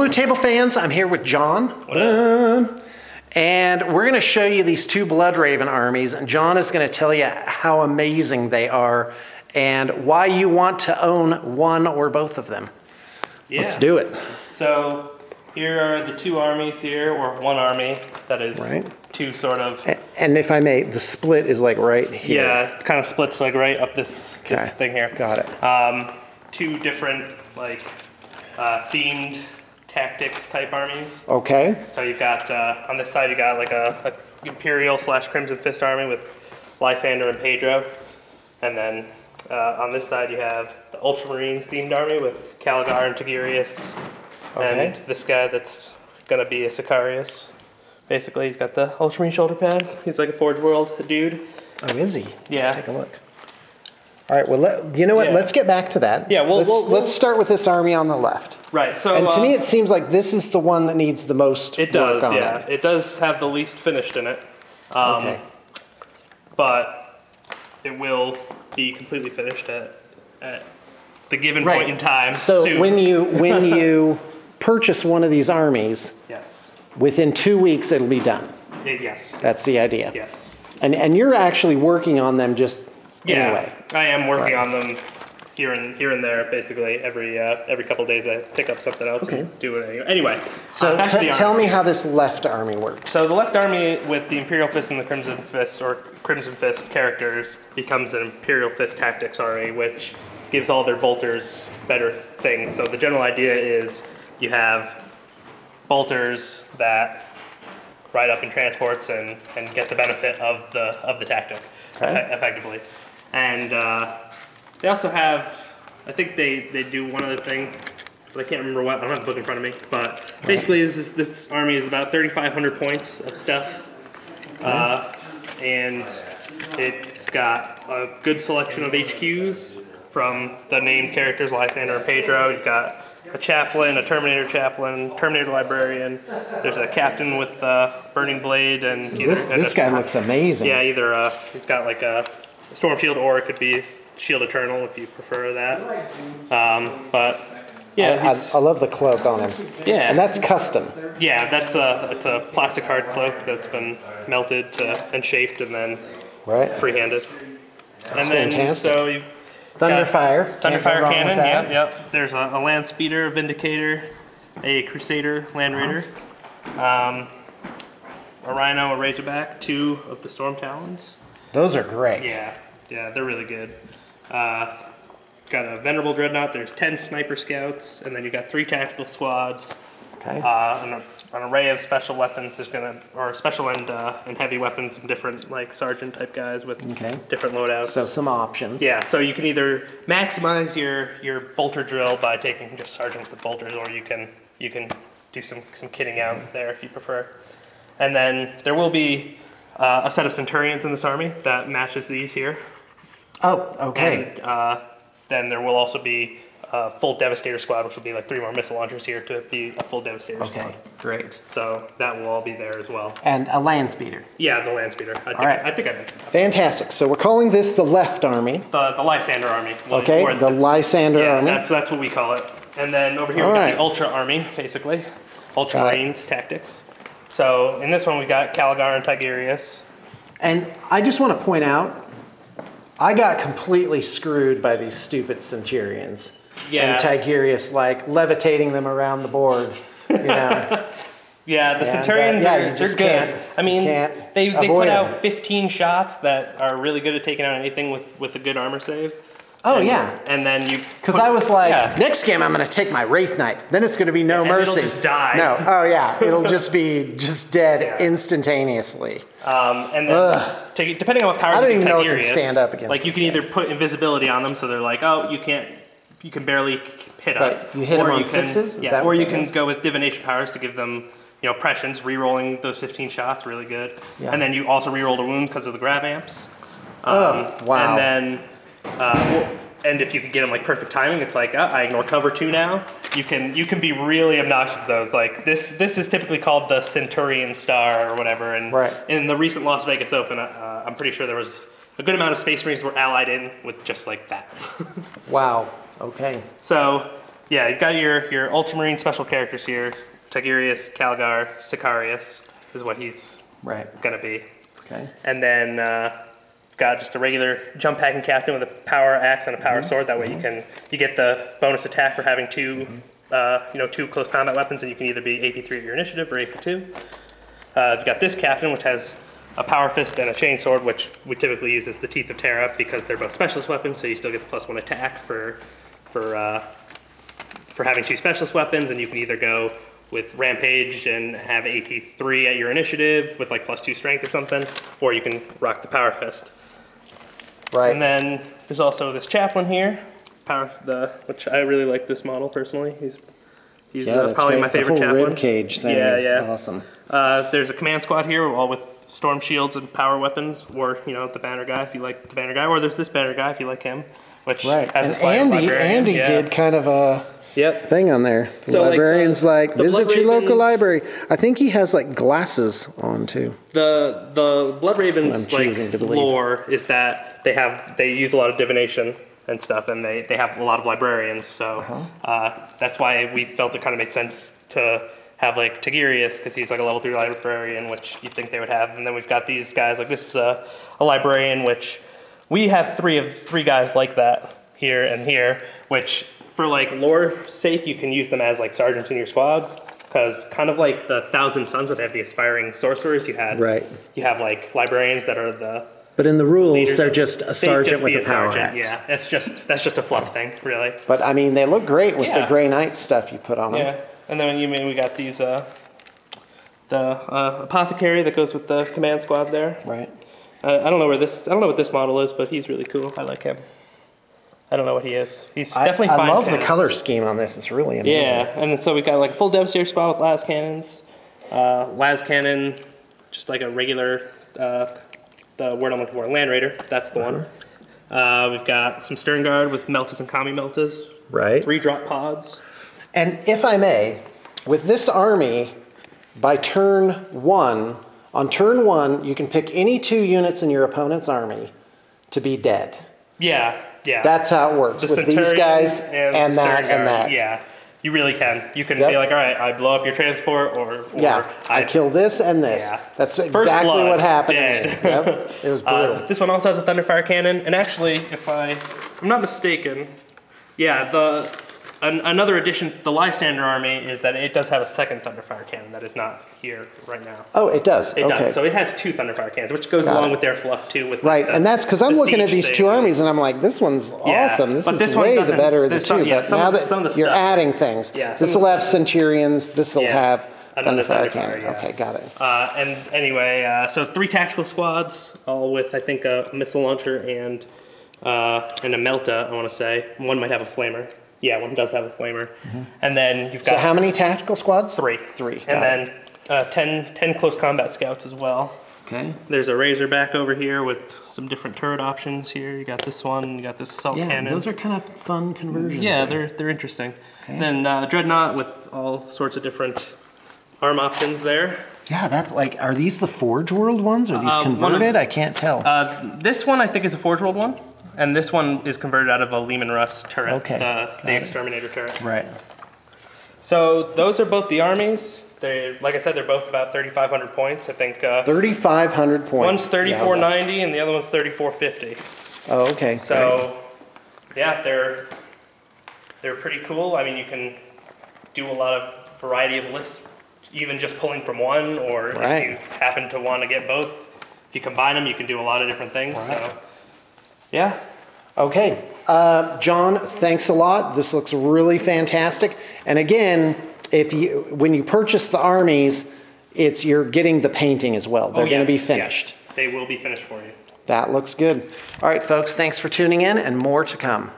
Blue Table fans, I'm here with John. And we're going to show you these two Blood Raven armies, and John is going to tell you how amazing they are and why you want to own one or both of them. Yeah. Let's do it. So here are the two armies here, or one army that is two sort of... And if I may, the split is like right here. Yeah, it kind of splits like right up this thing here. Got it. Two different like themed tactics type armies. Okay. So you've got, on this side you got like a Imperial / Crimson Fist army with Lysander and Pedro. And then on this side you have the Ultramarines themed army with Caligar and Tigurius. Okay. And this guy that's gonna be a Sicarius. Basically, he's got the Ultramarine shoulder pad. He's like a Forge World dude. Oh, is he? Yeah. Let's take a look. All right, well, you know what? Yeah. Let's get back to that. Yeah, let's start with this army on the left. Right. So, and to me, it seems like this is the one that needs the most work on it. It does have the least finished in it. Okay. But it will be completely finished at the given point in time. So soon. when you purchase one of these armies, yes, within 2 weeks it'll be done. Yes. That's the idea. Yes. And you're actually working on them just anyway. I am working on them here and there, basically every couple of days. I pick up something else and do it anyway. So tell me how this left army works. So the left army with the Imperial Fist and the Crimson Fist, or Crimson Fist characters, becomes an Imperial Fist Tactics army, which gives all their bolters better things. So the general idea is you have bolters that ride up in transports and get the benefit of the tactic effectively. And they also have, I think they do one other thing, but I can't remember what. I don't have the book in front of me. But basically, this army is about 3,500 points of stuff, and it's got a good selection of HQs from the named characters Lysander and Pedro. You've got a chaplain, a Terminator chaplain, Terminator librarian. There's a captain with burning blade, and this guy looks amazing. Yeah, either he's got like a Storm Shield, or it could be Shield Eternal if you prefer that. But yeah, I love the cloak on him. Yeah, and that's custom. Yeah, it's a plastic hard cloak that's been melted and shaped and then freehanded. That's fantastic. So you Thunderfire cannon. Yep. There's a land speeder, a Vindicator, a Crusader, Land Raider, a Rhino, a Razorback, 2 of the Storm Talons. Those are great. Yeah, they're really good. Got a Venerable Dreadnought. There's 10 Sniper Scouts, and then you got 3 tactical squads. Okay. An array of special weapons. There's special and heavy weapons, some different like sergeant type guys with different loadouts. So some options. Yeah. So you can either maximize your bolter drill by taking just sergeants with bolters, or you can do some kitting out there if you prefer. And then there will be a set of Centurions in this army that matches these here. Oh, okay. And then there will also be a full Devastator squad, which will be like 3 more missile launchers here to be a full Devastator squad. Okay, great. So that will all be there as well. And a land speeder. Yeah, the land speeder. I think I did. Fantastic. So we're calling this the left army. The Lysander army. Okay, the Lysander army. That's what we call it. And then over here we got the Ultra army, basically. Ultramarines tactics. So in this one we got Caligar and Tigurius. And I just want to point out, I got completely screwed by these stupid Centurions. Yeah. And Tigurius, like levitating them around the board, you know. Yeah, the Centurions they're good. I mean, they put out 15 shots that are really good at taking out anything with a good armor save. Oh, yeah. And then because I was like, next game I'm going to take my Wraith Knight. Then it's going to be no mercy. It'll just die. No. Oh, yeah. It'll just be dead instantaneously. And then, depending on what power I don't even know if it can stand up against. Like, you can either put invisibility on them, so they're like, oh, you can barely hit us. You hit them on 6s? Yeah, or you can go with divination powers to give them, prescience, re-rolling those 15 shots, really good. Yeah. And then you also re-roll the wound because of the grav amps. Wow. And then... and if you can get them like perfect timing, it's like I ignore cover 2 now. You can be really obnoxious with those. Like this is typically called the Centurion Star or whatever. And in the recent Las Vegas Open, I'm pretty sure there was a good amount of Space Marines were allied in with just like that. Wow. Okay. So Yeah, you've got your Ultramarine special characters here. Tigurius, Calgar, Sicarius is what he's gonna be. Okay. And then got just a regular jump packing captain with a power axe and a power sword. That way you get the bonus attack for having two close combat weapons, and you can either be AP3 at your initiative or AP2. You've got this captain, which has a power fist and a chainsword, which we typically use as the Teeth of Terra because they're both specialist weapons, so you still get the +1 attack for having 2 specialist weapons, and you can either go with Rampage and have AP3 at your initiative with like +2 strength or something, or you can rock the power fist. Right. And then there's also this chaplain here, which I really like this model personally. He's probably my favorite chaplain. The whole rib cage thing is awesome. There's a command squad here, all with storm shields and power weapons, or the banner guy if you like the banner guy, or there's this banner guy if you like him, which has a slight Andy did kind of a thing on there. The so librarian's like visit your local library. I think he has like glasses on too. The Blood Ravens lore is that they use a lot of divination and stuff, and they have a lot of librarians, so that's why we felt it kind of made sense to have like Tigurius, because he's like a level 3 librarian, which you'd think they would have. And then we've got these guys, like this is a librarian, which we have three guys like that here and here, which for like lore sake, you can use them as like sergeants in your squads, because kind of like the Thousand Sons where they have the aspiring sorcerers, you have like librarians that are the But in the rules, they're just a sergeant with a power axe. Yeah, that's just a fluff thing, really. But I mean, they look great with the Grey Knight stuff you put on them. Yeah, and then we got these the apothecary that goes with the command squad there. Right. I don't know what this model is, but he's really cool. I like him. I don't know what he is. He's definitely fine. I love the color scheme on this. It's really amazing. Yeah, and so we got like a full Devastator squad with las cannons. Las cannon, just like a regular. The word I'm looking for, Land Raider. That's the one. We've got some Stern Guard with Meltas and Kami Meltas. Right. 3 drop pods. And if I may, with this army, by turn 1, on turn 1, you can pick any 2 units in your opponent's army to be dead. Yeah. That's how it works with these guys and that. Yeah. You really can. You can be like, all right, I blow up your transport, or I kill this and this. Yeah. That's exactly what happened to me. Yep. It was brutal. This one also has a Thunderfire cannon, and actually, if I'm not mistaken, another addition to the Lysander army is that it does have a second Thunderfire cannon that is not here right now. Oh, it does? It does. So it has 2 Thunderfire cannons, which goes along with their fluff too. With and that's because I'm looking at these 2 armies and I'm like, this one's awesome. This is way the better of the 2. But now that you're adding things, this will have Centurions, this will have Thunderfire cannon. Okay, got it. And anyway, so 3 tactical squads, all with I think a missile launcher and a Melta, I want to say. One might have a flamer. Yeah, one does have a flamer. And then you've got... So how many tactical squads? 3. 3. And then 10 close combat scouts as well. Okay. There's a Razorback over here with some different turret options here. You got this one, you got this assault cannon. Yeah, those are kind of fun conversions. Yeah, they're interesting. Okay. Then Dreadnought with all sorts of different arm options there. Yeah, that's like, are these the Forge World ones? Are these converted? I can't tell. This one I think is a Forge World one. And this one is converted out of a Lehman Russ turret, the Exterminator turret. Right. So those are both the armies. Like I said, they're both about 3,500 points. I think. 3,500 points. One's 3,490 and the other one's 3,450. Oh, okay. So, yeah, they're pretty cool. I mean, you can do a lot of variety of lists, even just pulling from one, or if you happen to want to get both, if you combine them, you can do a lot of different things. So. Yeah. Okay. John, thanks a lot. This looks really fantastic. And again, when you purchase the armies, you're getting the painting as well. They're going to be finished. Yes. They will be finished for you. That looks good. All right, folks, thanks for tuning in, and more to come.